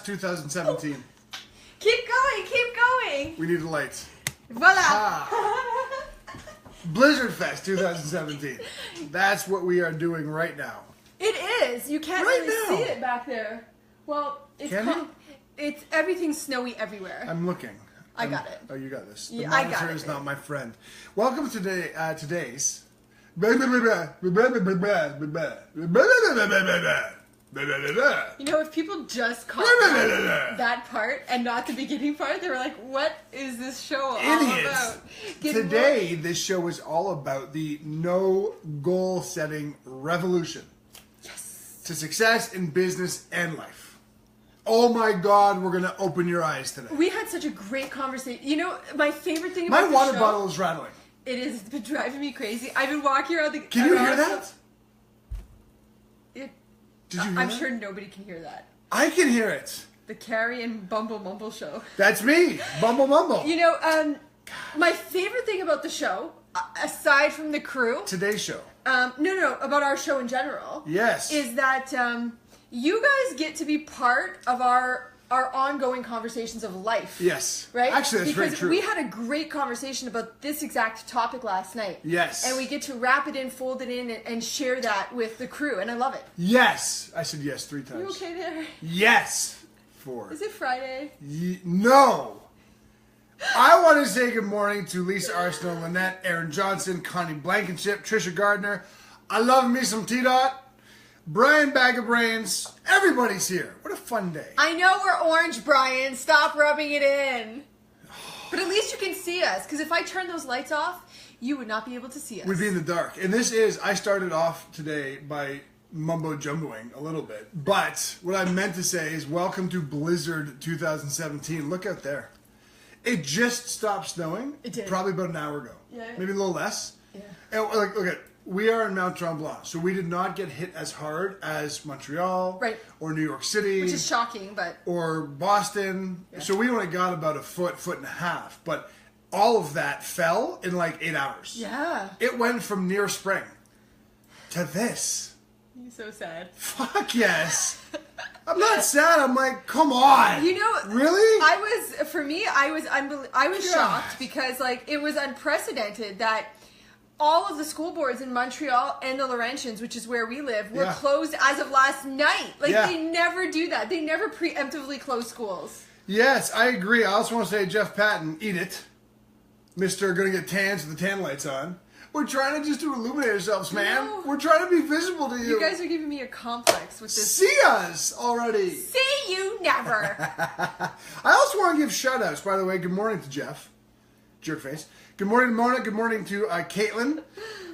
2017. Keep going, keep going. We need the lights. Voila. Blizzard Fest 2017. That's what we are doing right now. It is. You can't Right really now. see it back there. Well, it's Can you? it's everything's snowy everywhere. I'm looking. I got it. Oh, you got this. The Yeah, I got monitor it, is man. not my friend. Welcome to today's. You know, if people just caught that part and not the beginning part, they were like, what is this show all Idiots. about? Get Today, this show is all about the no goal setting revolution to success in business and life. Oh my God, we're going to open your eyes today. We had such a great conversation. You know, my favorite thing My about water the show, bottle is rattling. it has been driving me crazy. I've been walking around the... Can you hear that? Did you hear I'm that? sure nobody can hear that. I can hear it. The Carrie and Bumble Mumble show. That's me. Bumble mumble. You know, my favorite thing about the show, aside from the crew... Today's show. No, about our show in general. Yes. Is that you guys get to be part of our ongoing conversations of life. Yes. Right? Actually, that's because very true. we had a great conversation about this exact topic last night. Yes. And we get to wrap it in, fold it in, and share that with the crew, and I love it. Yes. I said yes 3 times. You okay there? Yes. 4. Is it Friday? No. I want to say good morning to Lisa Arsenault, Lynette, Aaron Johnson, Connie Blankenship, Trisha Gardner. I love me some T-Dot. Brian Bag of Brains. Everybody's here. What a fun day. I know we're orange, Brian. Stop rubbing it in. But at least you can see us, because if I turn those lights off, you would not be able to see us. We'd be in the dark. And this is, I started off today by mumbo-jumboing a little bit. But what I meant to say is welcome to Blizzard 2017. Look out there. It just stopped snowing. It did. Probably about an hour ago. Yeah. Maybe a little less. Yeah. And look at, we are in Mont Tremblant, so we did not get hit as hard as Montreal, Right. or New York City, Which is shocking, but... or Boston. Yeah. So we only got about a foot and a half, but all of that fell in like 8 hours. Yeah. It went from near spring to this. You're so sad. Fuck yes. I'm not sad. I'm like, come on. You know, really? I was God. shocked because like it was unprecedented that all of the school boards in Montreal and the Laurentians, which is where we live, were Yeah. closed as of last night. Like Yeah. they never do that. They never preemptively close schools. Yes, I agree. I also want to say, Jeff Patton, eat it. Mr. Gonna get tans with the tan lights on. We're trying to just to illuminate ourselves, man. No. We're trying to be visible to you. You guys are giving me a complex with this. See us already. See you never. I also want to give shout outs, by the way. Good morning to Jeff. Jerkface. Good morning, Mona. Good morning to Caitlin.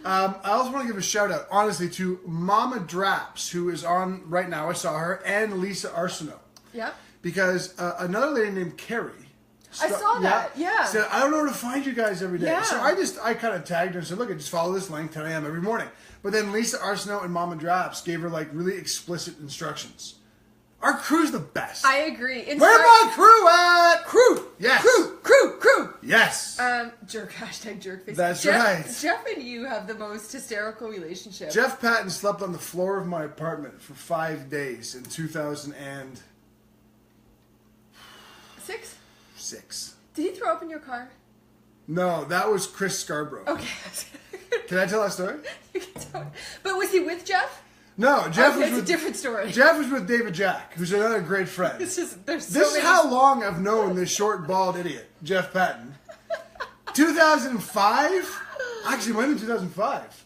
I also want to give a shout out, honestly, to Mama Draps, who is on right now. I saw her, and Lisa Arsenault. Yep. Because another lady named Carrie. I saw that, yeah. Said, I don't know where to find you guys every day. Yeah. So I kind of tagged her and said, look, I just follow this link 10 a.m. every morning. But then Lisa Arsenault and Mama Draps gave her like really explicit instructions. Our crew's the best. I agree. Where my crew at? Crew. Yes. Crew. Yes. Hashtag jerkface. That's Jeff, right. Jeff and you have the most hysterical relationship. Jeff Patton slept on the floor of my apartment for 5 days in 2006. 6? Did he throw up in your car? No, that was Chris Scarborough. Okay. Can I tell that story? You can tell it. But was he with Jeff? No, Jeff Okay, was it's with a different story. Jeff was with David Jack, who's another great friend. It's just there's so This many. is how long I've known this short, bald idiot, Jeff Patton. 2005? Actually, it might have been 2005.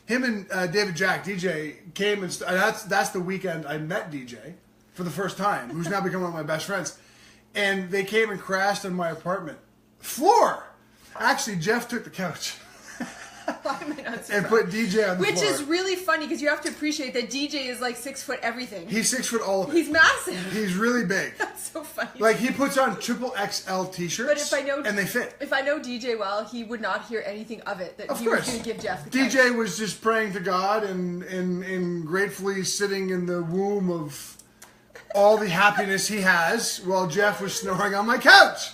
Him and David Jack, DJ, came and that's the weekend I met DJ for the first time, who's now become one of my best friends. And they came and crashed on my apartment floor. Actually, Jeff took the couch Why am I not and surprised? put DJ on the Which floor. is really funny because you have to appreciate that DJ is like 6 foot everything. He's 6 foot all of it. He's massive. He's really big. That's so funny. Like, he puts on triple XL t-shirts, But if I know, and they fit. If I know DJ well, he would not hear anything of it. That Of he course. was going to give Jeff the DJ couch. was just praying to God and gratefully sitting in the womb of all the happiness he has while Jeff was snoring on my couch.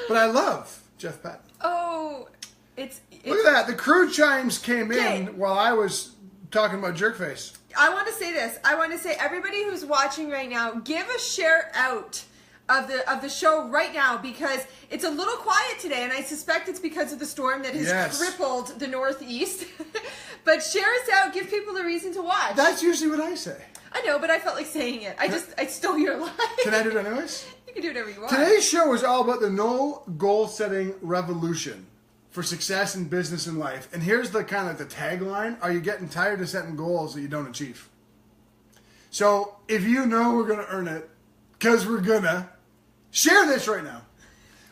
But I love Jeff Patton. Oh, it's Look at that. The crew chimes came Okay. in while I was talking about Jerkface. I want to say this. I want to say, everybody who's watching right now, give a share out of the show right now, because it's a little quiet today, and I suspect it's because of the storm that has crippled the Northeast. But share us out. Give people a reason to watch. That's usually what I say. I know, but I felt like saying it. I stole your line. Can I do it anyways? You can do whatever you want. Today's show is all about the no goal setting revolution for success in business and life. And here's the kind of the tagline: are you getting tired of setting goals that you don't achieve? So if you know we're gonna earn it, because we're gonna, share this right now.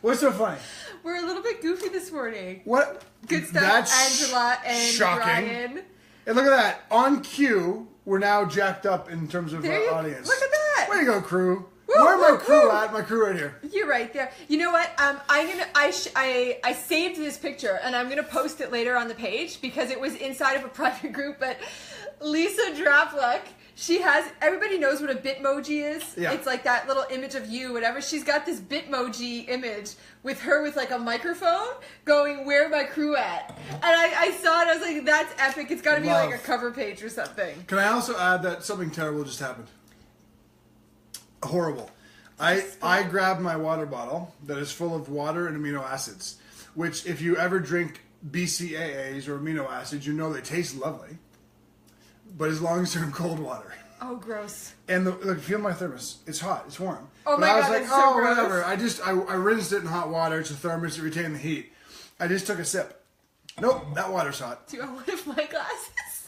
What's so funny? We're a little bit goofy this morning. What? Good stuff, That's Angela and shocking. Brian. And look at that. On cue, we're now jacked up in terms of audience. Look at that. Way to go, crew. Woo, Where my woo, crew woo. at? My crew right here. You're right there. You know what? I saved this picture, and I'm gonna post it later on the page because it was inside of a private group. But Lisa Drapluck, she has, everybody knows what a Bitmoji is. Yeah. It's like that little image of you, whatever. She's got this Bitmoji image with her with like a microphone going, "Where my crew at?" And I saw it. I was like, that's epic. It's got to be like a cover page or something. Can I also add that something terrible just happened? Horrible. I grabbed my water bottle that is full of water and amino acids, which if you ever drink BCAAs or amino acids, you know they taste lovely. But as long as they're in cold water. Oh, gross. And look, feel my thermos. It's hot. It's warm. Oh, but my I was God, like, that's so gross. whatever. I rinsed it in hot water. It's a thermos to retain the heat. I just took a sip. Nope, that water's hot. Do you want one of my glasses?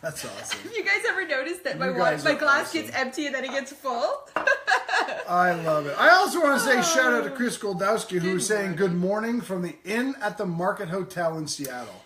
That's awesome. Have you guys ever noticed that my glass awesome. gets empty and then it gets full? I love it. I also want to say shout out to Chris Goldowski, who's saying good morning from the Inn at the Market Hotel in Seattle.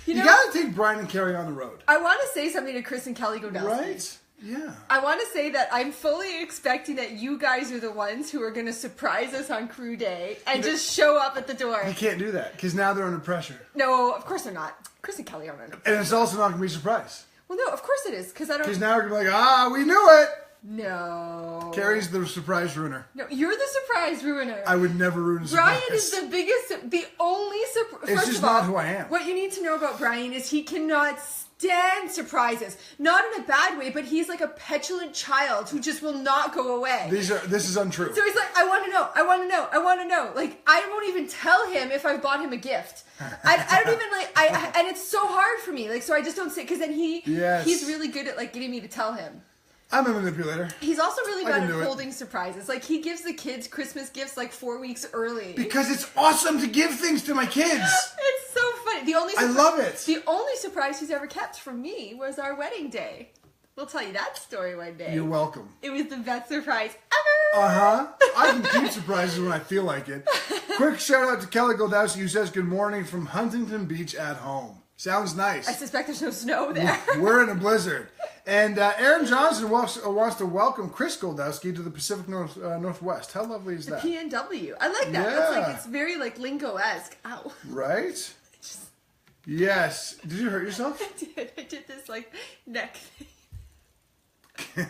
You got to take Brian and Carrie on the road. I want to say something to Chris and Kelly Goldowski. Right? Yeah. I want to say that I'm fully expecting that you guys are the ones who are going to surprise us on crew day and just show up at the door. You can't do that because now they're under pressure. No, of course they're not. Chris and Kelly aren't under pressure. And it's also not going to be a surprise. Well, no, of course it is because I don't. Because now we're going to be like, we knew it. No. Carrie's the surprise ruiner. No, you're the surprise ruiner. I would never ruin a surprise. Brian is the only surprise. It's just not who I am. What you need to know about Brian is he cannot stand surprises. Not in a bad way, but he's like a petulant child who just will not go away. This is untrue. So he's like, I want to know, I want to know, I want to know. Like, I won't even tell him if I've bought him a gift. I don't even and it's so hard for me. Like, so I just don't say, because then he's really good at like getting me to tell him. I'm a manipulator. He's also really bad at holding surprises. Like, he gives the kids Christmas gifts like 4 weeks early. Because it's awesome to give things to my kids. It's so funny. I love it. The only surprise he's ever kept from me was our wedding day. We'll tell you that story one day. You're welcome. It was the best surprise ever. I can keep surprises when I feel like it. Quick shout out to Kelly Goldowski, who says good morning from Huntington Beach at home. Sounds nice. I suspect there's no snow there. We're in a blizzard. And Aaron Johnson wants to welcome Chris Goldowski to the Pacific Northwest. How lovely is that? The PNW. I like that. Yeah. It's very like lingo-esque. Ow. Right? Yes. Did you hurt yourself? I did this like neck thing.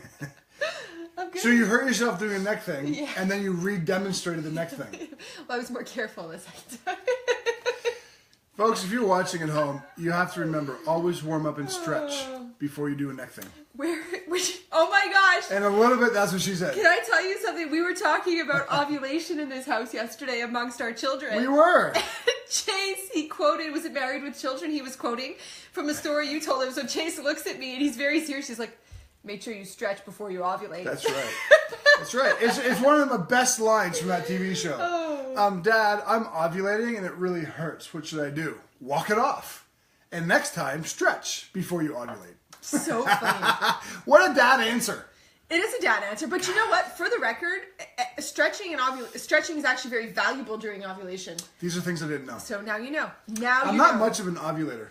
I'm good. So you hurt yourself doing a neck thing, and then you re-demonstrated the neck thing. Well, I was more careful the second time. Folks, if you're watching at home, you have to remember, always warm up and stretch before you do a neck thing. Oh my gosh. And a little bit, that's what she said. Can I tell you something? We were talking about ovulation in this house yesterday amongst our children. We were. Chase, he quoted, was it Married with Children? He was quoting from a story you told him. So Chase looks at me and he's very serious. He's like, make sure you stretch before you ovulate. That's right. That's right. It's one of the best lines from that TV show. Dad, I'm ovulating and it really hurts. What should I do? Walk it off. And next time, stretch before you ovulate. So funny. What a dad answer. It is a dad answer, but you know what? For the record, stretching is actually very valuable during ovulation. These are things I didn't know. So now you know. I'm not much of an ovulator.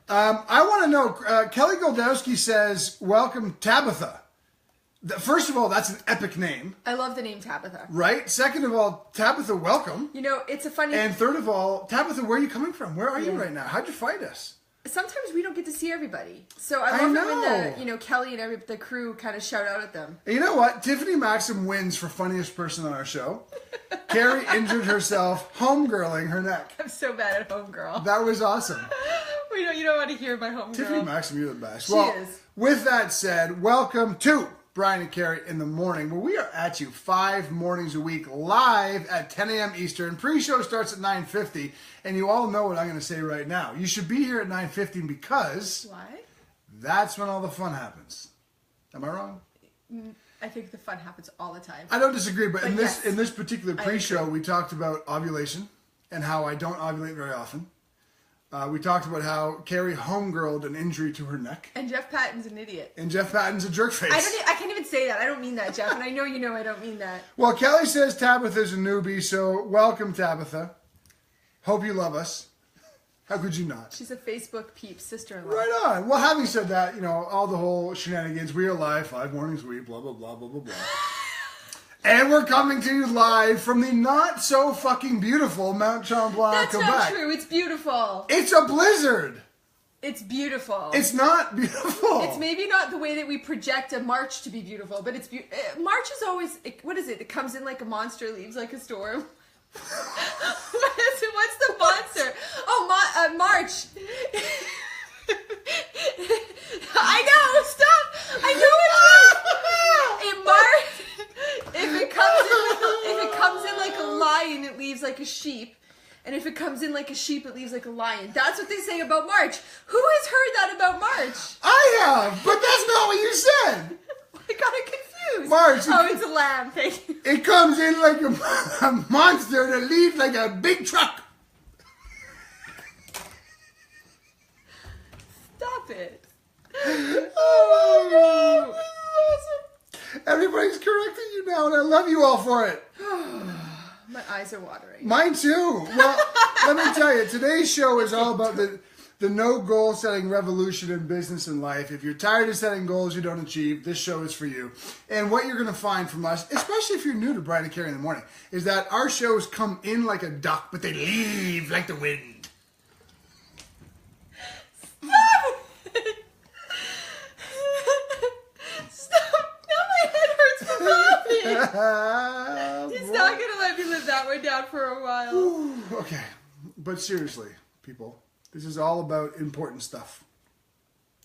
I want to know, Kelly Goldowski says, welcome Tabitha. First of all, that's an epic name. I love the name Tabitha. Right? Second of all, Tabitha, welcome. You know, it's a funny... And third of all, Tabitha, where are you coming from? Where are you right now? How'd you find us? Sometimes we don't get to see everybody. So I love it when Kelly and the crew kind of shout out at them. And you know what? Tiffany Maxim wins for funniest person on our show. Carrie injured herself homegirling her neck. I'm so bad at homegirl. That was awesome. You don't want to hear my homegirl. Tiffany Maxim, you're the best. She is. With that said, welcome to Brian and Carrie in the Morning, where we are at you 5 mornings a week, live at 10 a.m. Eastern. Pre-show starts at 9:50, and you all know what I'm going to say right now. You should be here at 9:50 because... Why? That's when all the fun happens. Am I wrong? I think the fun happens all the time. I don't disagree, but in yes, this particular pre-show, we talked about ovulation and how I don't ovulate very often. We talked about how Carrie homegirled an injury to her neck. And Jeff Patton's an idiot. And Jeff Patton's a jerkface. I can't even say that. I don't mean that, Jeff. And I know you know I don't mean that. Well, Kelly says Tabitha's a newbie, so welcome, Tabitha. Hope you love us. How could you not? She's a Facebook peep, sister-in-law. Right on. Well, having said that, all the whole shenanigans, we are live 5 mornings a week, blah, blah, blah, blah, blah, blah. And we're coming to you live from the not-so-fucking-beautiful Mont Tremblant, Quebec. That's not true. It's beautiful. It's a blizzard. It's beautiful. It's not beautiful. It's maybe not the way that we project a March to be beautiful, but it's March is always... What is it? It comes in like a monster, leaves like a storm. What's the monster? Oh, March. I know. Stop. I know it is. In March, if it comes in like a lion, it leaves like a sheep, and if it comes in like a sheep, it leaves like a lion. That's what they say about March. Who has heard that about March? I have, but that's not what you said. I got it confused. March. Oh, it's a lamb. Thank you. It comes in like a monster that leaves like a big truck. Stop it. Oh my God. This is awesome. Everybody's correcting you now, and I love you all for it. My eyes are watering. Mine too. Well, let me tell you, today's show is all about the no goal setting revolution in business and life. If you're tired of setting goals you don't achieve, this show is for you. And what you're going to find from us, especially if you're new to Brian and Carrie in the Morning, is that our shows come in like a duck, but they leave like the wind. Stop! Stop! Now my head hurts from laughing. He's not going to let me live that way down for a while. Ooh, okay. But seriously, people, this is all about important stuff.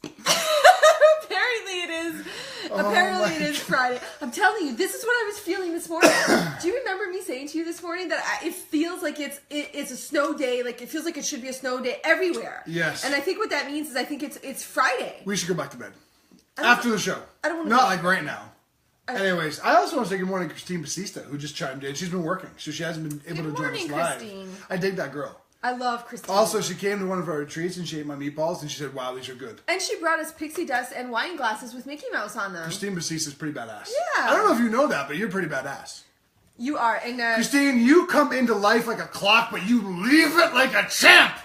Apparently it is. Apparently it is Friday. I'm telling you, this is what I was feeling this morning. Do you remember me saying to you this morning that it feels like it's a snow day? Like it feels like it should be a snow day everywhere. Yes. And I think what that means is I think it's Friday. We should go back to bed after the show. I don't want to. Not like right now. Anyways, I also want to say good morning to Christine Batista, who just chimed in. She's been working, so she hasn't been able to join us live. Christine. I dig that girl. I love Christine. Also, she came to one of our retreats and she ate my meatballs and she said, wow, these are good. And she brought us pixie dust and wine glasses with Mickey Mouse on them. Christine Batista is pretty badass. Yeah. I don't know if you know that, but you're pretty badass. You are. And Christine, you come into life like a clock, but you leave it like a champ.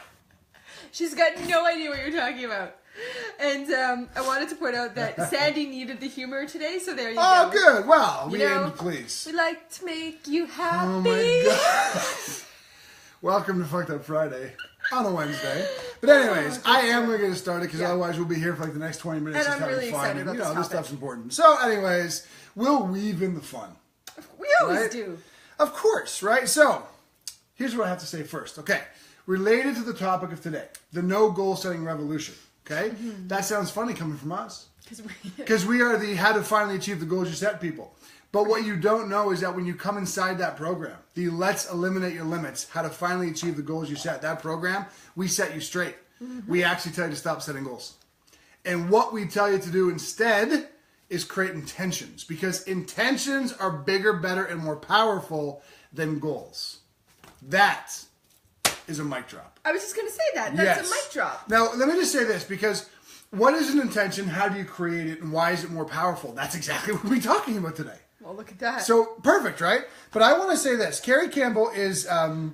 She's got no idea what you're talking about. And I wanted to point out that Sandy needed the humor today, so there you go. Oh, good. Well, we aim to We please. like to make you happy. Oh, my God. Welcome to Fucked Up Friday on a Wednesday. But anyways, I am going to get it started because otherwise we'll be here for like the next 20 minutes. And just I'm having really fun. excited And, about this this topic. stuff's important. So anyways, we'll weave in the fun. We always Right? do. Of course, right? So, here's what I have to say first. Okay, related to the topic of today, the no goal setting revolution. Okay, that sounds funny coming from us because we are the how to finally achieve the goals you set people. But what you don't know is that when you come inside that program, the Let's Eliminate Your Limits, how to finally achieve the goals you set, that program, we set you straight. We actually tell you to stop setting goals. And what we tell you to do instead is create intentions, because intentions are bigger, better, and more powerful than goals. That is a mic drop. I was just going to say that. That's a mic drop. Now, let me just say this, because what is an intention? How do you create it? And why is it more powerful? That's exactly what we're talking about today. Well, look at that. So, perfect, right? But I want to say this. Carrie Campbell is the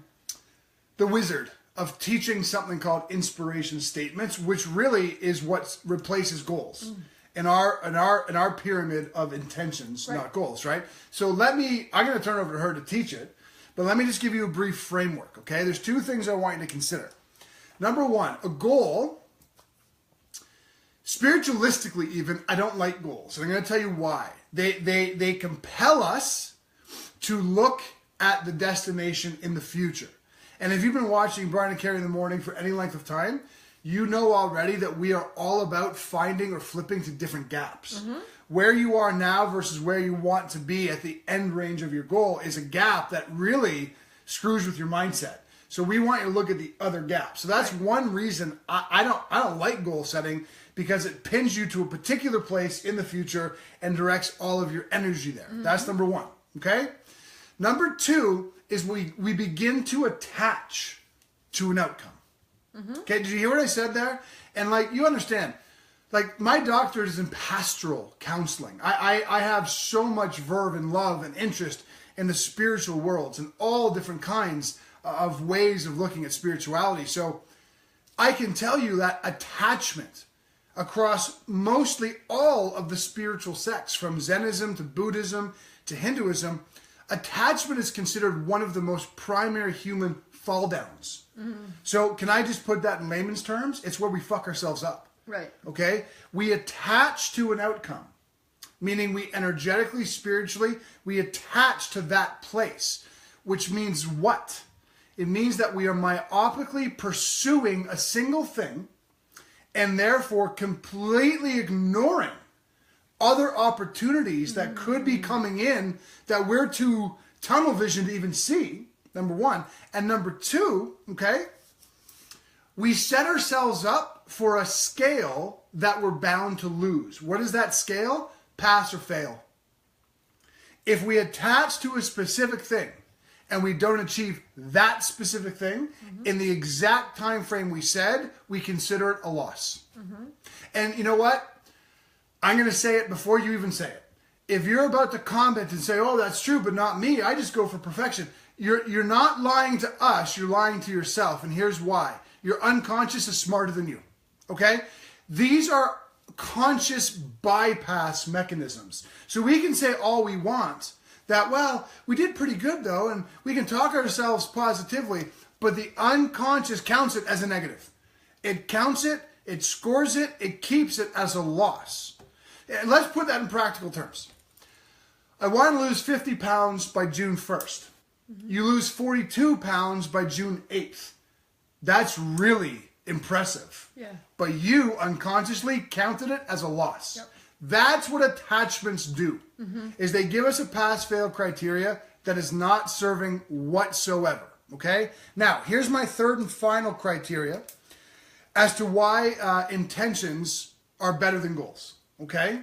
wizard of teaching something called inspiration statements, which really is what replaces goals in our pyramid of intentions, not goals, right? So I'm going to turn it over to her to teach it, but let me just give you a brief framework, okay? There's 2 things I want you to consider. Number 1, a goal, spiritualistically even, I don't like goals. And I'm going to tell you why. They compel us to look at the destination in the future. And if you've been watching Brian and Carrie in the Morning for any length of time, you know already that we are all about finding or flipping to different gaps. Where you are now versus where you want to be at the end range of your goal is a gap that really screws with your mindset. So we want you to look at the other gap. So that's one reason I don't like goal setting, because it pins you to a particular place in the future and directs all of your energy there. That's number one. Okay? Number two is we begin to attach to an outcome. Okay, did you hear what I said there? And like, you understand, like, my doctorate is in pastoral counseling. I have so much verve and love and interest in the spiritual worlds and all different kinds of ways of looking at spirituality. So I can tell you that attachment across mostly all of the spiritual sects, from Zennism to Buddhism to Hinduism, attachment is considered one of the most primary human fall downs. So can I just put that in layman's terms? It's where we fuck ourselves up. Right. Okay? We attach to an outcome, meaning we energetically, spiritually, we attach to that place, which means what? It means that we are myopically pursuing a single thing and therefore completely ignoring other opportunities that could be coming in that we're too tunnel vision to even see, number one. And number two, okay, we set ourselves up for a scale that we're bound to lose. What is that scale? Pass or fail. If we attach to a specific thing and we don't achieve that specific thing in the exact time frame we said, we consider it a loss. And you know what? I'm going to say it before you even say it. If you're about to comment and say, oh, that's true, but not me, I just go for perfection. You're not lying to us, you're lying to yourself. And here's why. Your unconscious is smarter than you. Okay? These are conscious bypass mechanisms. So we can say all we want, that, well, we did pretty good though, and we can talk ourselves positively, but the unconscious counts it as a negative. It counts it, it scores it, it keeps it as a loss. And let's put that in practical terms. I want to lose 50 pounds by June 1st. You lose 42 pounds by June 8th. That's really impressive. Yeah. But you unconsciously counted it as a loss. Yep. That's what attachments do, is they give us a pass-fail criteria that is not serving whatsoever, okay? Now, here's my third and final criteria as to why intentions are better than goals, okay?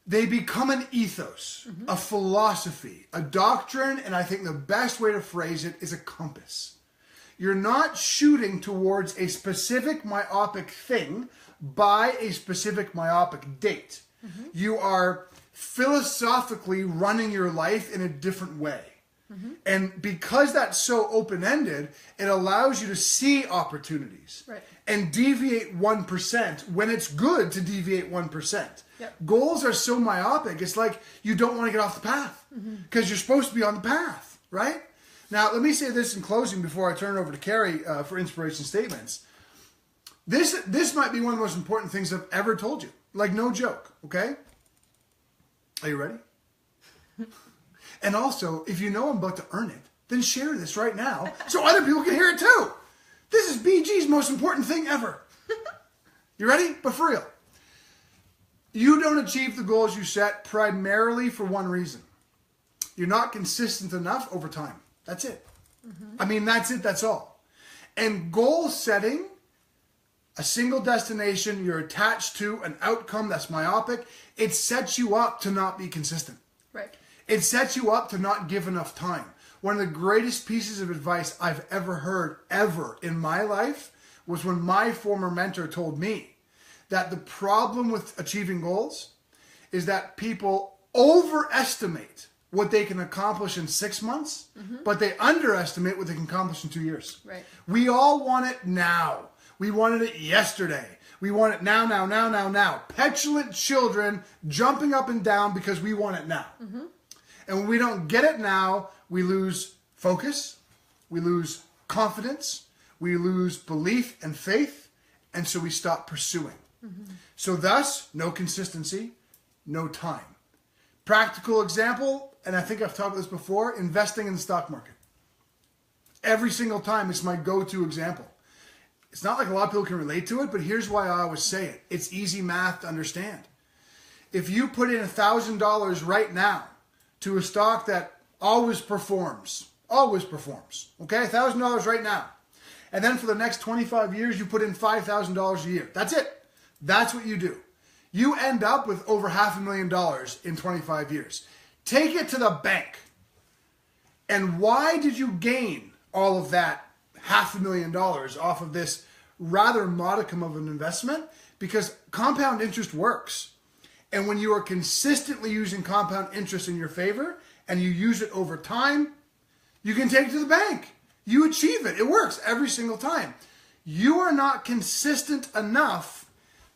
They become an ethos, a philosophy, a doctrine, and I think the best way to phrase it is a compass. You're not shooting towards a specific myopic thing by a specific myopic date. You are philosophically running your life in a different way. And because that's so open-ended, it allows you to see opportunities and deviate 1% when it's good to deviate 1%. Yep. Goals are so myopic, it's like you don't want to get off the path because you're supposed to be on the path, right? Now, let me say this in closing before I turn it over to Carrie for inspiration statements. This might be one of the most important things I've ever told you. Like, no joke, okay? Are you ready? And also, if you know I'm about to earn it, then share this right now so other people can hear it too. This is BG's most important thing ever. You ready? But for real. You don't achieve the goals you set primarily for one reason. You're not consistent enough over time. That's it. I mean, that's it. That's all. And goal setting, a single destination, you're attached to an outcome that's myopic, it sets you up to not be consistent. Right. It sets you up to not give enough time. One of the greatest pieces of advice I've ever heard, ever in my life, was when my former mentor told me that the problem with achieving goals is that people overestimate what they can accomplish in 6 months, but they underestimate what they can accomplish in 2 years. Right. We all want it now. We wanted it yesterday. We want it now, now, now, now, now. Petulant children jumping up and down because we want it now. And when we don't get it now, we lose focus, we lose confidence, we lose belief and faith, and so we stop pursuing. So thus, no consistency, no time. Practical example, and I think I've talked about this before, investing in the stock market. Every single time, it's my go-to example. it's not like a lot of people can relate to it, but here's why I always say it. It's easy math to understand. If you put in $1,000 right now to a stock that always performs, okay? $1,000 right now. And then for the next 25 years, you put in $5,000 a year. That's it. That's what you do. You end up with over $500,000 in 25 years. Take it to the bank. And why did you gain all of that $500,000 off of this rather modicum of an investment? Because compound interest works. And when you are consistently using compound interest in your favor and you use it over time, you can take it to the bank. You achieve it. It works every single time. You are not consistent enough,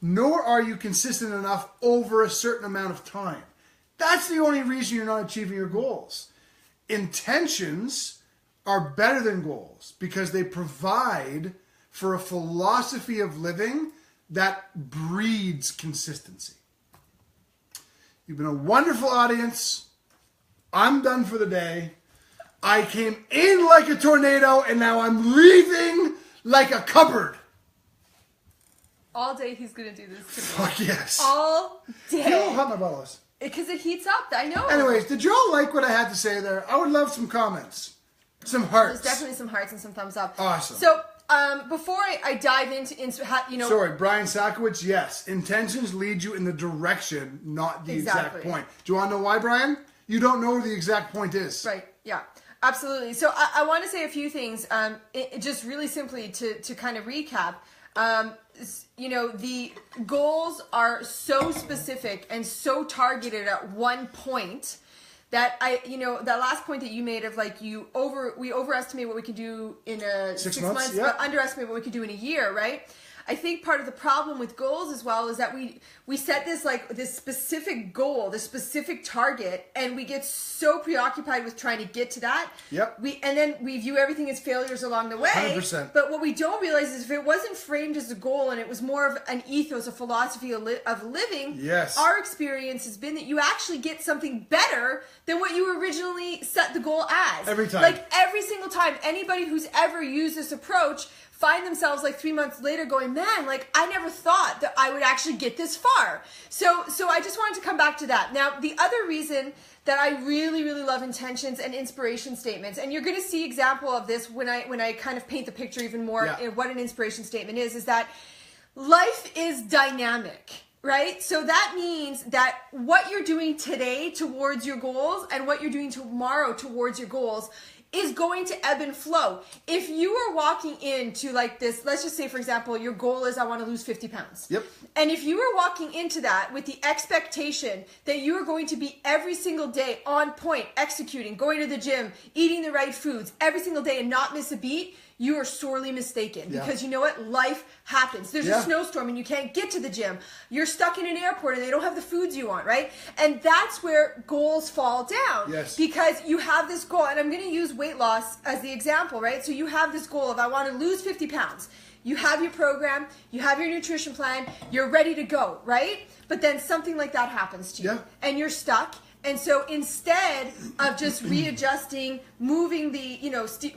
nor are you consistent enough over a certain amount of time. That's the only reason you're not achieving your goals. Intentions are better than goals because they provide for a philosophy of living that breeds consistency. You've been a wonderful audience. I'm done for the day. I came in like a tornado and now I'm leaving like a cupboard. All day he's going to do this to me. Fuck yes. All day. Feel how hot my bottle is. Because it heats up. I know. Anyways, did y'all like what I had to say there? I would love some comments. Some hearts. There's definitely some hearts and some thumbs up. Awesome. So, before I dive into Sorry, Brian Sakowicz, yes. Intentions lead you in the direction, not the exact point. Do you want to know why, Brian? You don't know where the exact point is. Right, yeah. Absolutely. So I want to say a few things, just really simply to kind of recap. The goals are so specific and so targeted at one point that that last point that you made of like we overestimate what we can do in a 6 months, yeah, but underestimate what we can do in a year, right? I think part of the problem with goals as well is that we set this specific goal, this specific target, and we get so preoccupied with trying to get to that. Yep. And then we view everything as failures along the way. 100%. But what we don't realize is if it wasn't framed as a goal and it was more of an ethos, a philosophy of living, yes, our experience has been that you actually get something better than what you originally set the goal as. Every time. Like every single time, anybody who's ever used this approach find themselves like 3 months later going, man, like I never thought that I would actually get this far. So I just wanted to come back to that. Now, the other reason that I really, really love intentions and inspiration statements, and you're going to see example of this when I kind of paint the picture even more in what an inspiration statement is that life is dynamic. Right? So that means that what you're doing today towards your goals and what you're doing tomorrow towards your goals is going to ebb and flow. If you are walking into like this, let's just say, for example, your goal is I want to lose 50 pounds. Yep. And if you are walking into that with the expectation that you are going to be every single day on point, executing, going to the gym, eating the right foods every single day and not miss a beat, you are sorely mistaken. Because you know what? Life happens. There's a snowstorm and you can't get to the gym. You're stuck in an airport and they don't have the foods you want, right? And that's where goals fall down. Yes. Because you have this goal, and I'm going to use weight loss as the example, right? So you have this goal of I want to lose 50 pounds. You have your program, you have your nutrition plan, you're ready to go, right? But then something like that happens to you and you're stuck. And so instead of just readjusting, moving the,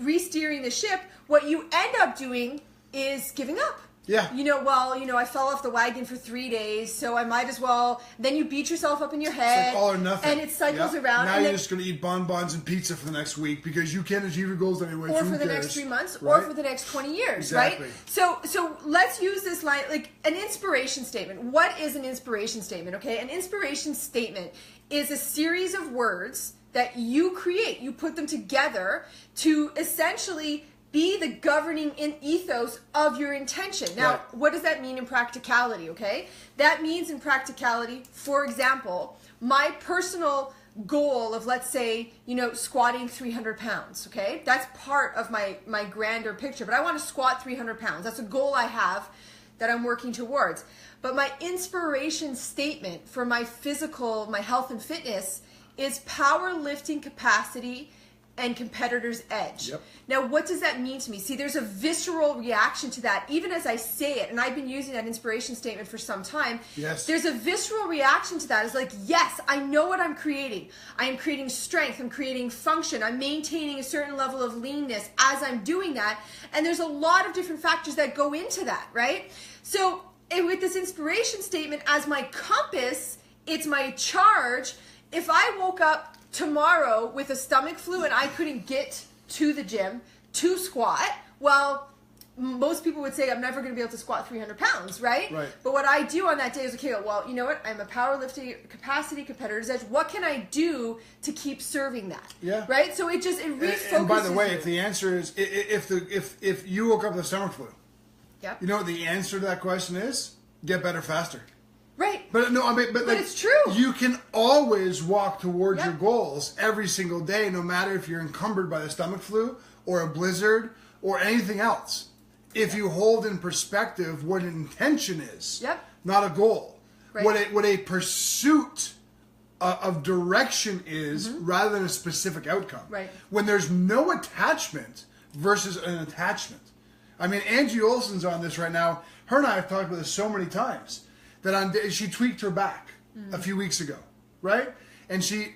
re-steering the ship, what you end up doing is giving up. Yeah. I fell off the wagon for 3 days, so I might as well. Then you beat yourself up in your head. It's like all or nothing. And it cycles around. Now you're just going to eat bonbons and pizza for the next week because you can't achieve your goals anyway. Or for the next 3 months, or for the next 20 years, right? So let's use this line, like an inspiration statement. What is an inspiration statement, okay? An inspiration statement is a series of words that you create. You put them together to essentially be the governing ethos of your intention. Now, what does that mean in practicality, okay? That means in practicality, for example, my personal goal of, let's say, squatting 300 pounds, okay? That's part of my grander picture, but I want to squat 300 pounds. That's a goal I have that I'm working towards. But my inspiration statement for my health and fitness is powerlifting capacity and competitor's edge. Yep. Now, what does that mean to me? See, there's a visceral reaction to that, even as I say it, and I've been using that inspiration statement for some time. Yes. There's a visceral reaction to that. It's like, yes, I know what I'm creating. I am creating strength. I'm creating function. I'm maintaining a certain level of leanness as I'm doing that. And there's a lot of different factors that go into that, right? So, with this inspiration statement as my compass, it's my charge. If I woke up tomorrow with a stomach flu and I couldn't get to the gym to squat, well, most people would say I'm never going to be able to squat 300 pounds, right? Right. But what I do on that day is, okay, well, you know what? I'm a powerlifting capacity, competitor's edge. What can I do to keep serving that? Yeah. Right? So it refocuses. And by the way, you. if the answer is, if you woke up with a stomach flu, Yep. you know what the answer to that question is? Get better faster. Right. But no, I mean, but like, it's true. You can always walk towards Yep. your goals every single day, no matter if you're encumbered by the stomach flu or a blizzard or anything else. If you hold in perspective what an intention is, Yep. not a goal, Right. what a pursuit of direction is, rather than a specific outcome. Right. When there's no attachment versus an attachment. I mean, Angie Olsen's on this right now. Her and I have talked about this so many times that she tweaked her back a few weeks ago, right? And she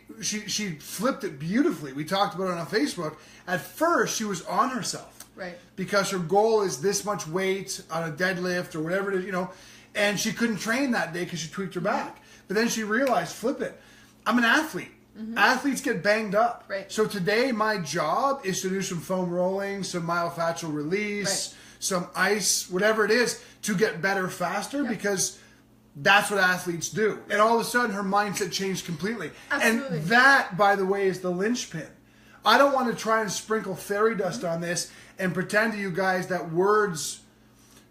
flipped it beautifully. We talked about it on Facebook. At first, she was on herself, Right. Because her goal is this much weight on a deadlift or whatever it is, you know, and she couldn't train that day because she tweaked her back. But then she realized, flip it. I'm an athlete. Athletes get banged up. Right. So today my job is to do some foam rolling, some myofascial release, some ice, whatever it is, to get better faster, because that's what athletes do. And all of a sudden her mindset changed completely. Absolutely. And that, by the way, is the linchpin. I don't want to try and sprinkle fairy dust on this and pretend to you guys that words,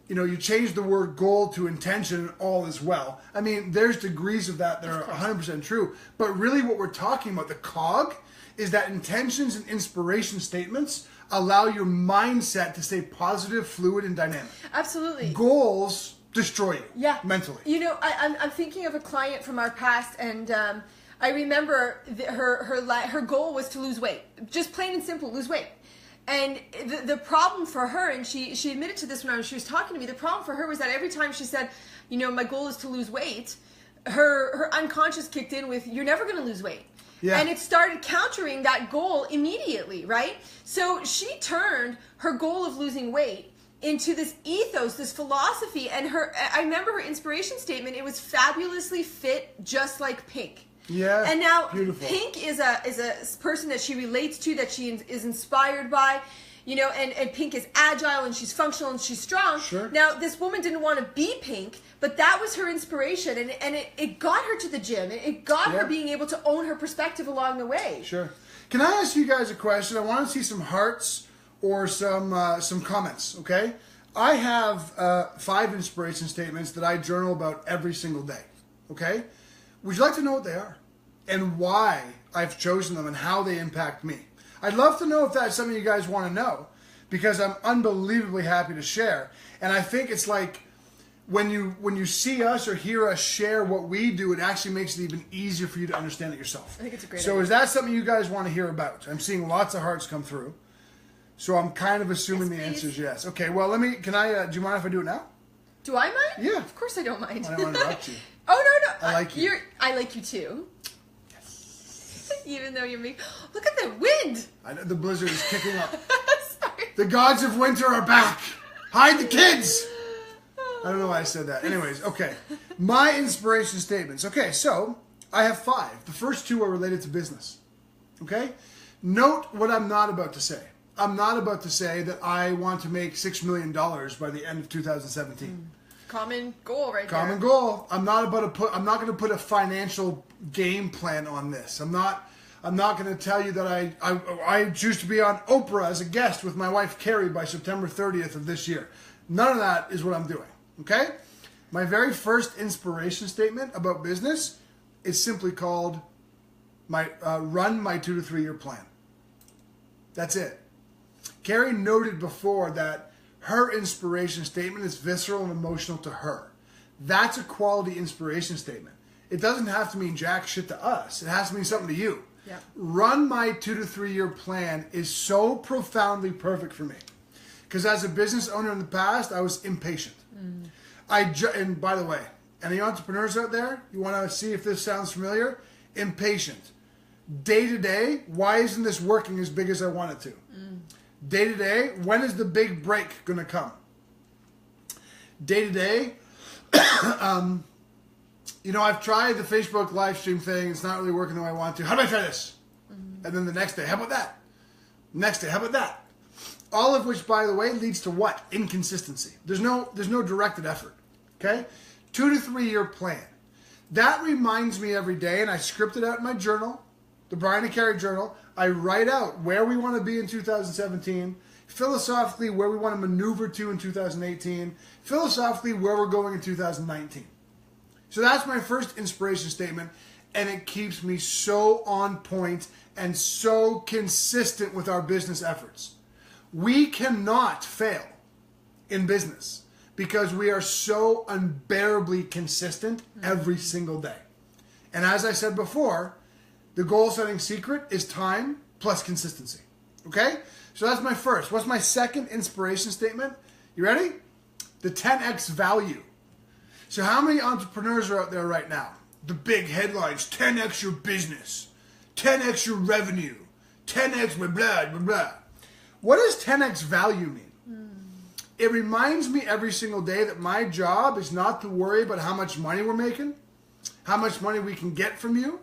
you know, you change the word goal to intention and all is well. I mean, there's degrees of that are 100% true. But really what we're talking about, the cog, is that intentions and inspiration statements allow your mindset to stay positive, fluid, and dynamic. Absolutely. Goals destroy you. Yeah. Mentally. You know, I'm thinking of a client from our past, and I remember her goal was to lose weight. Just plain and simple, lose weight. And the problem for her, and she admitted to this when she was talking to me, the problem for her was that every time she said, you know, my goal is to lose weight, her unconscious kicked in with, you're never going to lose weight. Yeah. And it started countering that goal immediately, right? So she turned her goal of losing weight into this ethos, this philosophy, and I remember her inspiration statement, it was fabulously fit just like Pink. Yeah. And now beautiful. Pink is a person that she relates to, that she is inspired by, you know, and Pink is agile and she's functional and she's strong. Sure. Now, this woman didn't want to be Pink, but that was her inspiration, and it got her to the gym. It got her being able to own her perspective along the way. Sure. Can I ask you guys a question? I want to see some hearts or some comments, okay? I have 5 inspiration statements that I journal about every single day, okay? Would you like to know what they are and why I've chosen them and how they impact me? I'd love to know if that's something you guys want to know, because I'm unbelievably happy to share. And I think it's like when you see us or hear us share what we do, it actually makes it even easier for you to understand it yourself. I think it's a great So idea. is that something you guys want to hear about? I'm seeing lots of hearts come through. So I'm kind of assuming Yes, the answer is please. yes. Okay, well, do you mind if I do it now? Do I mind? Yeah. Of course I don't mind. I don't want to interrupt you. Oh, no. I like you. I like you too. Yes. Even though you're me. Look at the wind. I know the blizzard is kicking up. Sorry. The gods of winter are back. Hide the kids. I don't know why I said that. Anyways, okay. My inspiration statements. Okay, so I have 5. The first 2 are related to business. Okay? Note what I'm not about to say. I'm not about to say that I want to make $6 million by the end of 2017. Common goal right there. Common goal. I'm not going to put a financial game plan on this. I'm not going to tell you that I choose to be on Oprah as a guest with my wife Carrie by September 30th of this year. None of that is what I'm doing. Okay? My very first inspiration statement about business is simply called run my 2 to 3 year plan. That's it. Carrie noted before that her inspiration statement is visceral and emotional to her. That's a quality inspiration statement. It doesn't have to mean jack shit to us. It has to mean something to you. Yep. Run my 2 to 3 year plan is so profoundly perfect for me. Because as a business owner in the past, I was impatient. And by the way, any entrepreneurs out there, you want to see if this sounds familiar? Impatient. Day to day, why isn't this working as big as I want it to? Day to day, when is the big break going to come? Day to day, I've tried the Facebook live stream thing. It's not really working the way I want to. How do I try this? And then the next day, how about that? Next day, how about that? All of which, by the way, leads to what? Inconsistency. There's no directed effort. Okay? 2 to 3 year plan. That reminds me every day, and I script it out in my journal, the Brian&Carrie journal. I write out where we want to be in 2017, philosophically where we want to maneuver to in 2018, philosophically where we're going in 2019. So that's my first inspiration statement, and it keeps me so on point and so consistent with our business efforts. We cannot fail in business because we are so unbearably consistent every single day. And as I said before, the goal-setting secret is time plus consistency. Okay? So that's my first. What's my second inspiration statement? You ready? The 10x value. So how many entrepreneurs are out there right now? The big headlines, 10x your business, 10x your revenue, 10x blah, blah, blah, blah. What does 10x value mean? It reminds me every single day that my job is not to worry about how much money we're making, how much money we can get from you.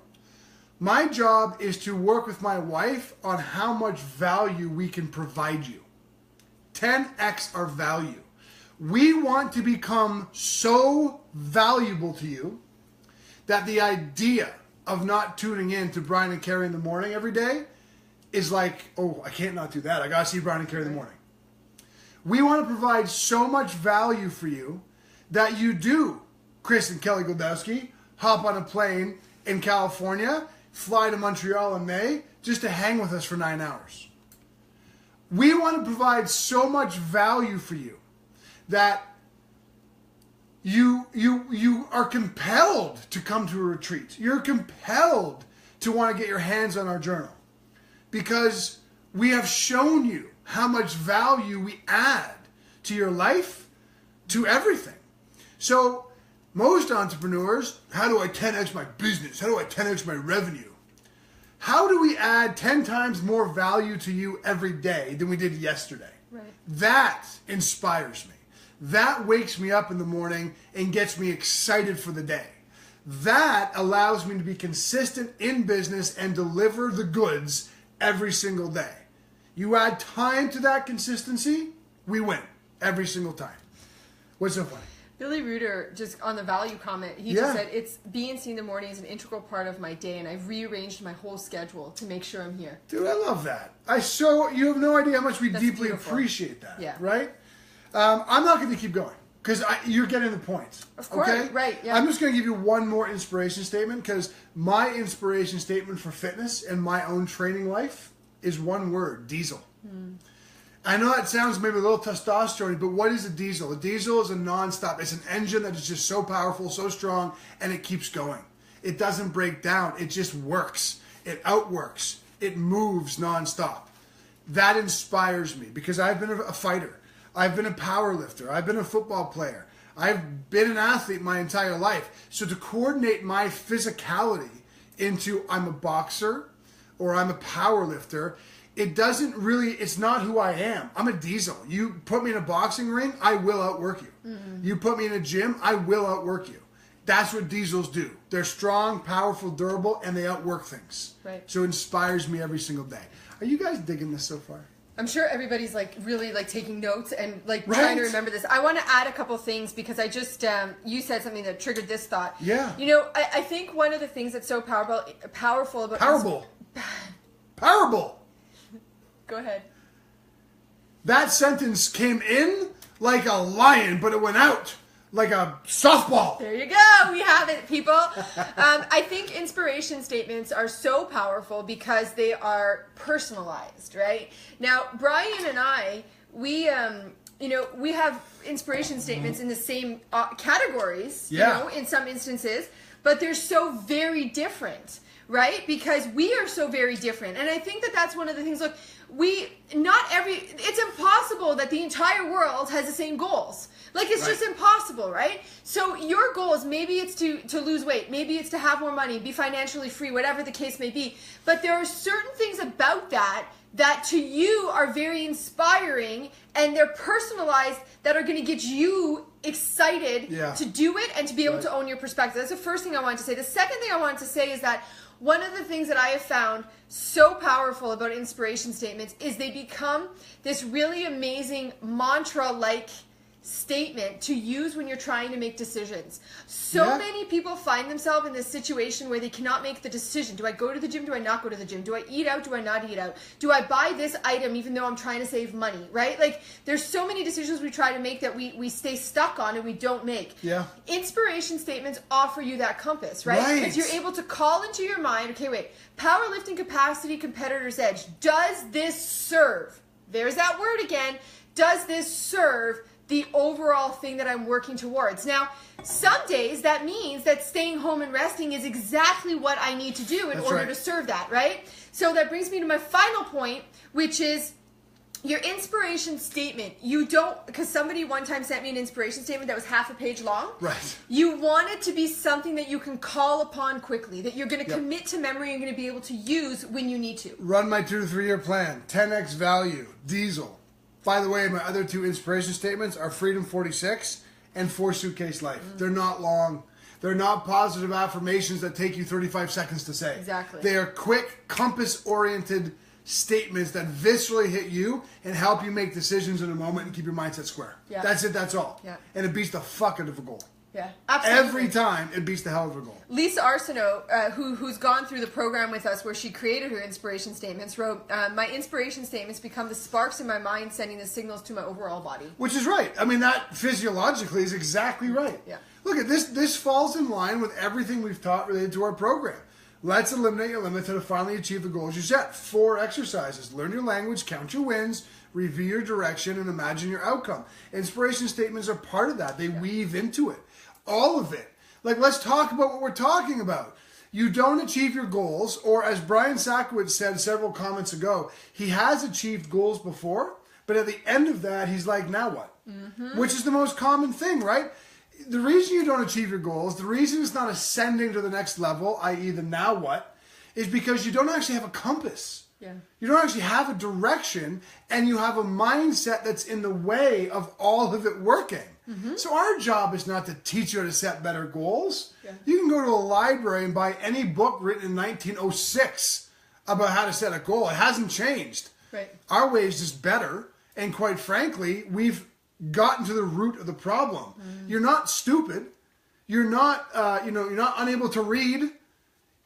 My job is to work with my wife on how much value we can provide you. 10x our value. We want to become so valuable to you that the idea of not tuning in to Brian&Carrie in the morning every day is like, oh, I can't not do that. I got to see Brian&Carrie in the morning. We want to provide so much value for you that you do, Chris and Kelly Goldowski, hop on a plane in California, fly to Montreal in May, just to hang with us for 9 hours. We want to provide so much value for you that you are compelled to come to a retreat. You're compelled to want to get your hands on our journal because we have shown you how much value we add to your life, to everything. So most entrepreneurs, how do I 10x my business? How do I 10x my revenue? How do we add 10 times more value to you every day than we did yesterday? Right. That inspires me. That wakes me up in the morning and gets me excited for the day. That allows me to be consistent in business and deliver the goods every single day. You add time to that consistency, we win every single time. What's so funny? Billy Reuter, just on the value comment, he just said, it's being seen in the morning is an integral part of my day, and I've rearranged my whole schedule to make sure I'm here. Dude, I love that. You have no idea how much we deeply appreciate that. Yeah. Right? I'm not going to keep going because you're getting the point. Of course, okay? Right, yeah. I'm just going to give you one more inspiration statement because my inspiration statement for fitness and my own training life is one word, diesel. I know that sounds maybe a little testosterone, but what is a diesel? A diesel is a non-stop. It's an engine that is just so powerful, so strong, and it keeps going. It doesn't break down. It just works. It outworks. It moves non-stop. That inspires me because I've been a fighter. I've been a power lifter. I've been a football player. I've been an athlete my entire life. So to coordinate my physicality into I'm a boxer or I'm a power lifter, it's not who I am. I'm a diesel. You put me in a boxing ring, I will outwork you. You put me in a gym, I will outwork you. That's what diesels do. They're strong, powerful, durable, and they outwork things. Right. So it inspires me every single day. Are you guys digging this so far? I'm sure everybody's really taking notes and trying to remember this. I want to add a couple things because I just you said something that triggered this thought. Yeah. I think one of the things that's so powerful about Powerful. Go ahead. That sentence came in like a lion, but it went out like a softball. There you go. We have it, people. I think inspiration statements are so powerful because they are personalized, right? Now, Brian and I, we have inspiration statements in the same categories, in some instances, but they're so very different. right? Because we are so very different. And I think that that's one of the things, look, it's impossible that the entire world has the same goals. Like, it's just impossible, right? So your goals, maybe it's to lose weight, maybe it's to have more money, be financially free, whatever the case may be. But there are certain things about that to you are very inspiring, and they're personalized, that are going to get you excited to do it and to be able to own your perspective. That's the first thing I wanted to say. The second thing I wanted to say is that one of the things that I have found so powerful about inspiration statements is they become this really amazing mantra-like statement to use when you're trying to make decisions. So many people find themselves in this situation where they cannot make the decision. Do I go to the gym? Do I not go to the gym? Do I eat out? Do I not eat out? Do I buy this item even though I'm trying to save money, right? Like, there's so many decisions we try to make that we stay stuck on and we don't make. Yeah. Inspiration statements offer you that compass, right? Because you're able to call into your mind, okay, wait, powerlifting capacity, competitor's edge. Does this serve? There's that word again. Does this serve the overall thing that I'm working towards? Now, some days that means that staying home and resting is exactly what I need to do in order to serve that, right? So that brings me to my final point, which is your inspiration statement. You don't, because somebody one time sent me an inspiration statement that was half a page long. Right. You want it to be something that you can call upon quickly, that you're going to commit to memory and going to be able to use when you need to. Run my 2 to 3 year plan, 10x value, diesel. By the way, my other 2 inspiration statements are Freedom 46 and 4 Suitcase Life. They're not long. They're not positive affirmations that take you 35 seconds to say. Exactly. They are quick, compass-oriented statements that viscerally hit you and help you make decisions in a moment and keep your mindset square. Yeah. That's it. That's all. Yeah. And it beats the fuck out of a goal. Yeah, absolutely. Every time, it beats the hell of a goal. Lisa Arsenault, who's gone through the program with us where she created her inspiration statements, wrote, my inspiration statements become the sparks in my mind sending the signals to my overall body. Which is right. I mean, that physiologically is exactly right. Yeah. Look at this. This falls in line with everything we've taught related to our program. Let's eliminate your limit to finally achieve the goals you set. 4 exercises. Learn your language, count your wins, review your direction, and imagine your outcome. Inspiration statements are part of that. They weave into it. All of it. Like, let's talk about what we're talking about. You don't achieve your goals, or as Brian Sakowitz said several comments ago, he has achieved goals before, but at the end of that, he's like, now what? Mm-hmm. Which is the most common thing, right? The reason you don't achieve your goals, the reason it's not ascending to the next level, i.e. the now what, is because you don't actually have a compass. Yeah. You don't actually have a direction, and you have a mindset that's in the way of all of it working. Mm-hmm. So our job is not to teach you how to set better goals. Yeah. You can go to a library and buy any book written in 1906 about how to set a goal. It hasn't changed. Right. Our way is just better, and quite frankly, we've gotten to the root of the problem. Mm. You're not stupid. You're not, you're not unable to read.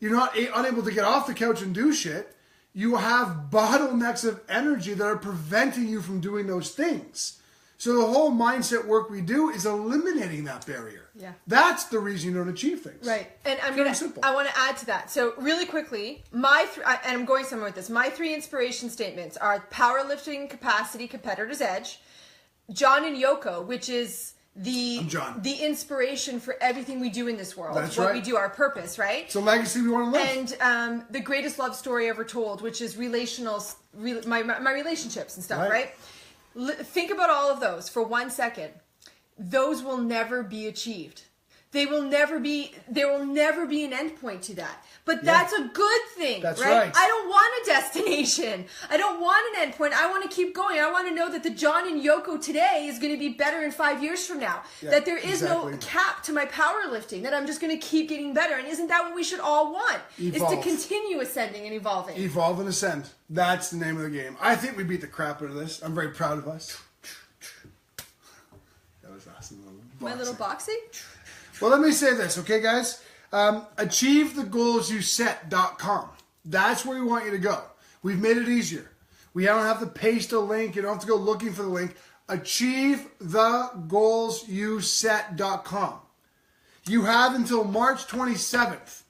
You're not unable to get off the couch and do shit. You have bottlenecks of energy that are preventing you from doing those things. So the whole mindset work we do is eliminating that barrier. Yeah. That's the reason you don't achieve things. Right. And I want to add to that. So really quickly, and I'm going somewhere with this. My 3 inspiration statements are powerlifting capacity, competitor's edge, John and Yoko, which is the inspiration for everything we do in this world. That's what we do, our purpose, right? It's a legacy we want to live. And the greatest love story ever told, which is my relationships and stuff, right? Think about all of those for 1 second. Those will never be achieved. There will never be an end point to that. But that's a good thing, right? I don't want a destination. I don't want an end point. I want to keep going. I want to know that the John and Yoko today is going to be better in 5 years from now. Yeah, that there is no cap to my powerlifting. That I'm just going to keep getting better. And isn't that what we should all want? Evolve. Is to continue ascending and evolving. Evolve and ascend. That's the name of the game. I think we beat the crap out of this. I'm very proud of us. That was awesome. My little boxing? Well, let me say this, okay, guys? AchieveTheGoalsYouSet.com. That's where we want you to go. We've made it easier. We don't have to paste a link. You don't have to go looking for the link. AchieveTheGoalsYouSet.com. You have until March 27th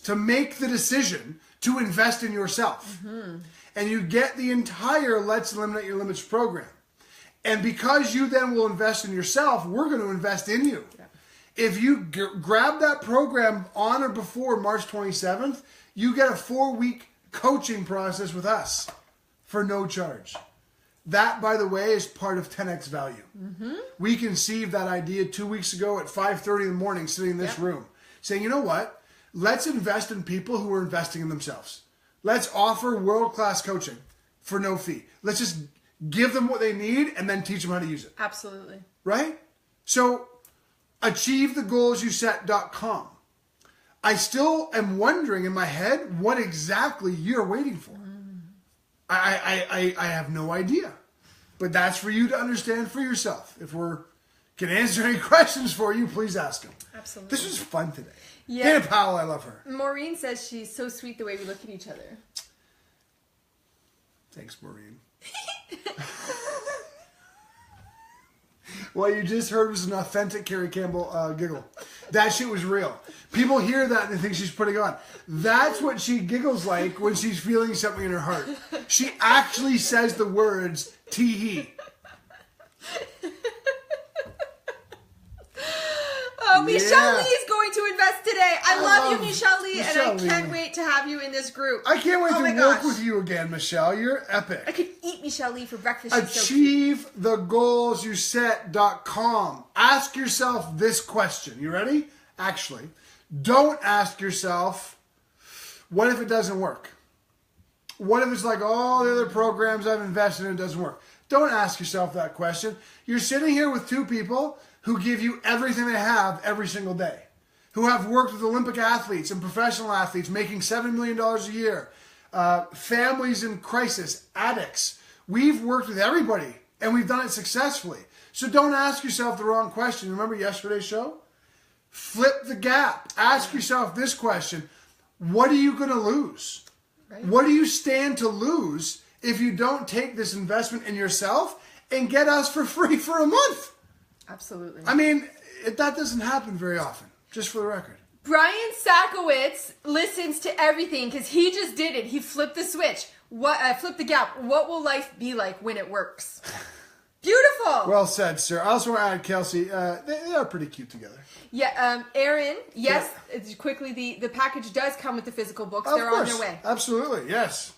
to make the decision to invest in yourself. Mm-hmm. And you get the entire Let's Eliminate Your Limits program. And because you then will invest in yourself, we're going to invest in you. Yeah. If you grab that program on or before March 27th, you get a 4-week coaching process with us for no charge. That, by the way, is part of 10X value. Mm-hmm. We conceived that idea 2 weeks ago at 5:30 in the morning, sitting in this room, saying, you know what? Let's invest in people who are investing in themselves. Let's offer world-class coaching for no fee. Let's just give them what they need and then teach them how to use it. Absolutely. Right? So, achievethegoalsyouset.com. I still am wondering in my head what exactly you're waiting for. I have no idea. But that's for you to understand for yourself. If we can answer any questions for you, please ask them. Absolutely. This was fun today. Yeah. Dana Powell, I love her. Maureen says she's so sweet the way we look at each other. Thanks, Maureen. What you just heard was an authentic Carrie Campbell giggle. That shit was real. People hear that and they think she's putting on. That's what she giggles like when she's feeling something in her heart. She actually says the words, tee-hee. Oh, Michelle Lee is going to invest today. I love you, Michelle Lee, and I can't wait to have you in this group. I can't wait to work with you again, Michelle. You're epic. I could eat Michelle Lee for breakfast. AchieveTheGoalsYouSet.com. Ask yourself this question. You ready? Actually, don't ask yourself, what if it doesn't work? What if it's like all the other programs I've invested in doesn't work? Don't ask yourself that question. You're sitting here with two people who give you everything they have every single day, who have worked with Olympic athletes and professional athletes making $7 million a year, families in crisis, addicts. We've worked with everybody, and we've done it successfully. So don't ask yourself the wrong question. Remember yesterday's show? Flip the gap. Ask yourself this question. What are you going to lose? Right. What do you stand to lose if you don't take this investment in yourself and get us for free for a month? Absolutely. I mean, that doesn't happen very often, just for the record. Brian Sakowitz listens to everything because he just did it. He flipped the switch. Flipped the gap. What will life be like when it works? Beautiful. Well said, sir. I also want to add, Kelsey, they are pretty cute together. Yeah, Aaron, yes, quickly, the package does come with the physical books. They're on their way. Absolutely, yes.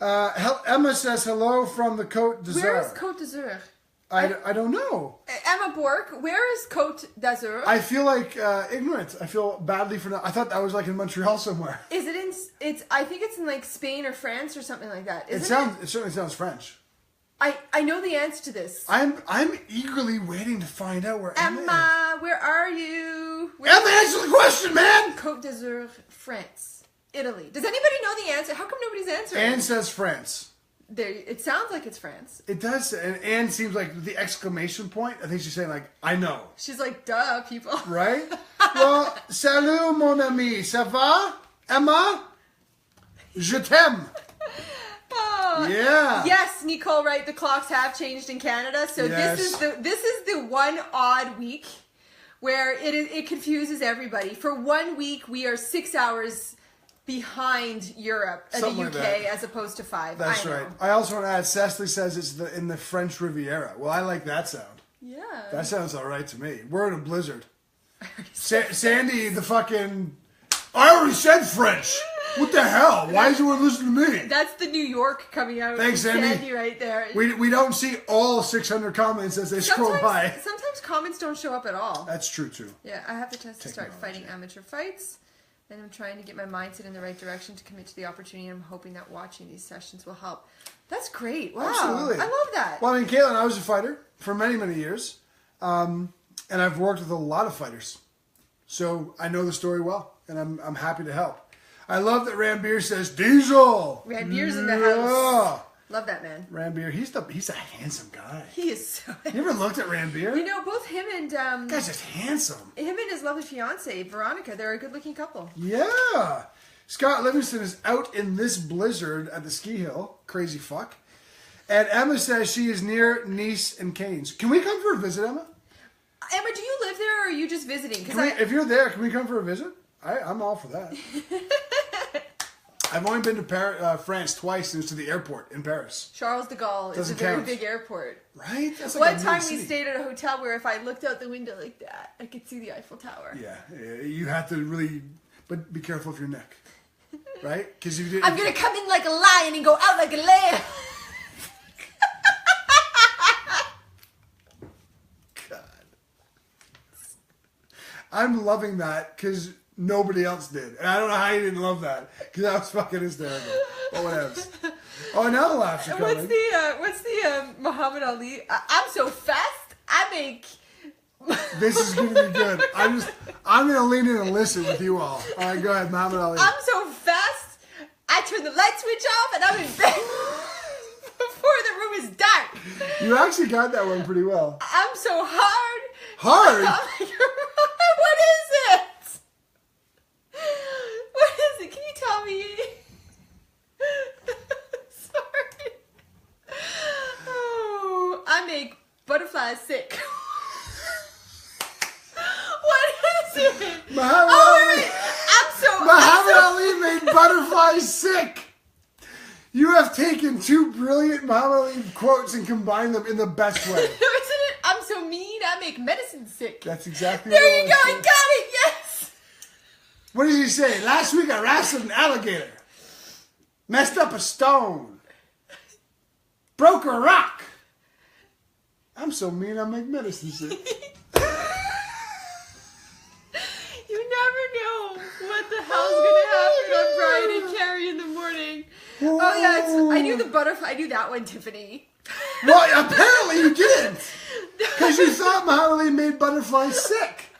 Emma says hello from the Côte d'Azur. Where is Côte d'Azur? I don't know. Emma Bork, where is Côte d'Azur? I feel like ignorant. I feel badly for that. I thought that was like in Montreal somewhere. Is it in? I think it's in like Spain or France or something like that. It certainly sounds French. I know the answer to this. I'm eagerly waiting to find out where Emma is. Emma, where are you? Emma, answer the question, man! Côte d'Azur, France, Italy. Does anybody know the answer? How come nobody's answering? Anne says France. It sounds like it's France. It does, and Anne seems like the exclamation point. I think she's saying like, I know. She's like, duh, people. Right? Well, salut mon ami, ça va? Emma? Je t'aime. Oh. Yeah. Yes, Nicole, right, the clocks have changed in Canada, so this is the one odd week where it confuses everybody. For 1 week, we are 6 hours behind Europe and the UK like as opposed to 5. That's right. I also want to add, Cecily says it's in the French Riviera. Well, I like that sound. Yeah. That sounds all right to me. We're in a blizzard. Sandy, the fucking... I already said French. What the hell? Why is anyone listening to me? That's the New York coming out. Thanks, Sandy. Right there. We don't see all 600 comments as they scroll by. Sometimes comments don't show up at all. That's true, too. Yeah, I have the chance to start fighting amateur fights. And I'm trying to get my mindset in the right direction to commit to the opportunity. I'm hoping that watching these sessions will help. That's great. Wow. Absolutely. I love that. Well, I mean, Caitlin, I was a fighter for many, many years. And I've worked with a lot of fighters. So I know the story well. And I'm happy to help. I love that Ranbir says, Diesel! Ranbir's in the house. Love that man. Ranbir, he's a handsome guy. He is so handsome. You ever looked at Ranbir? You know, both him and... guy's just handsome. Him and his lovely fiancée, Veronica, they're a good-looking couple. Yeah. Scott Livingston is out in this blizzard at the ski hill. Crazy fuck. And Emma says she is near Nice and Cairns. Can we come for a visit, Emma? Emma, do you live there or are you just visiting? If you're there, can we come for a visit? I'm all for that. I've only been to France twice, and it's to the airport in Paris. Charles de Gaulle is a very big airport. Right? That's like one time we stayed at a hotel where if I looked out the window like that, I could see the Eiffel Tower. Yeah, you have to really, but be careful of your neck. right? Because you did. I'm gonna come in like a lion and go out like a lamb. God, I'm loving that because nobody else did, and I don't know how you didn't love that because that was fucking hysterical. But what else? Oh, now the laughs are coming. What's the Muhammad Ali? I'm so fast. I make. This is gonna be good. I'm gonna lean in and listen with you all. All right, go ahead, Muhammad Ali. I'm so fast. I turn the light switch off and I'm in bed before the room is dark. You actually got that one pretty well. I'm so hard. Hard? What is it? What is it? Can you tell me? Sorry. Oh, I make butterflies sick. What is it? Muhammad Ali made butterflies sick. You have taken two brilliant Muhammad Ali quotes and combined them in the best way. Isn't it? I'm so mean, I make medicine sick. That's exactly there what you go, I got it, yes. What did he say? Last week I wrestled an alligator. Messed up a stone. Broke a rock. I'm so mean I make medicine sick. You never know what the hell's gonna happen on Brian and Carrie in the morning. Oh yeah, I knew the butterfly. I knew that one, Tiffany. Well, apparently you didn't, because you thought Muhammad Ali made butterflies sick.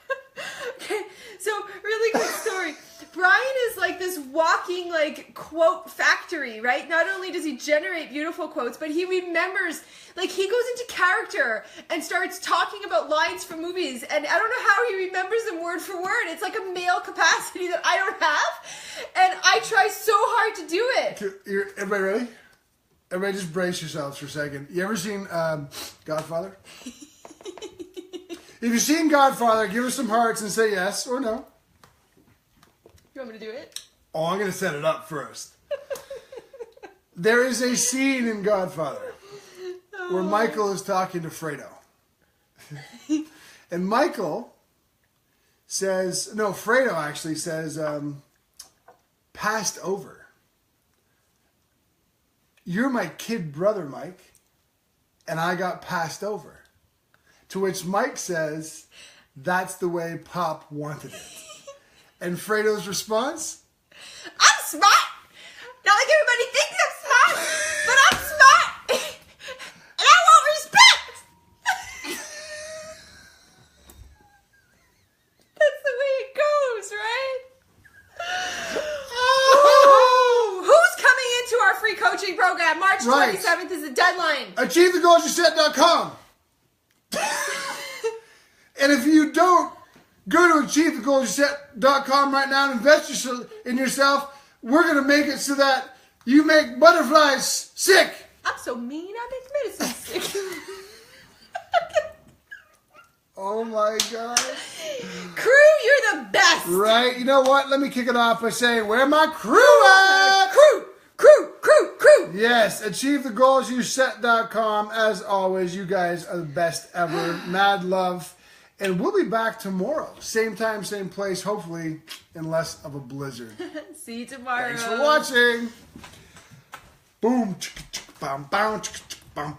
Okay, so really quick story. Brian is like this walking like quote factory, right? Not only does he generate beautiful quotes, but he remembers, like he goes into character and starts talking about lines from movies. And I don't know how he remembers them word for word. It's like a male capacity that I don't have. And I try so hard to do it. Everybody ready? Everybody just brace yourselves for a second. You ever seen Godfather? If you've seen Godfather, give us some hearts and say yes or no. You want me to do it? Oh, I'm going to set it up first. There is a scene in Godfather where Michael is talking to Fredo. And Michael says, no, Fredo actually says, passed over. You're my kid brother, Mike, and I got passed over. To which Mike says, that's the way Pop wanted it. And Fredo's response? I'm smart! Not like everybody thinks I'm smart, but I'm smart! And I want respect! That's the way it goes, right? Oh, who's coming into our free coaching program? March 27th is the deadline. AchieveTheGoalsYouSet.com. And if you don't, go to AchieveTheGoalsYouSet.com right now and invest in yourself. We're going to make it so that you make butterflies sick. I'm so mean, I make medicine sick. Oh my God. Crew, you're the best. Right. You know what? Let me kick it off by saying, where my crew at? Crew. Yes, AchieveTheGoalsYouSet.com. As always, you guys are the best ever. Mad love. And we'll be back tomorrow. Same time, same place, hopefully in less of a blizzard. See you tomorrow. Thanks for watching. Boom. Bam, bam, bam.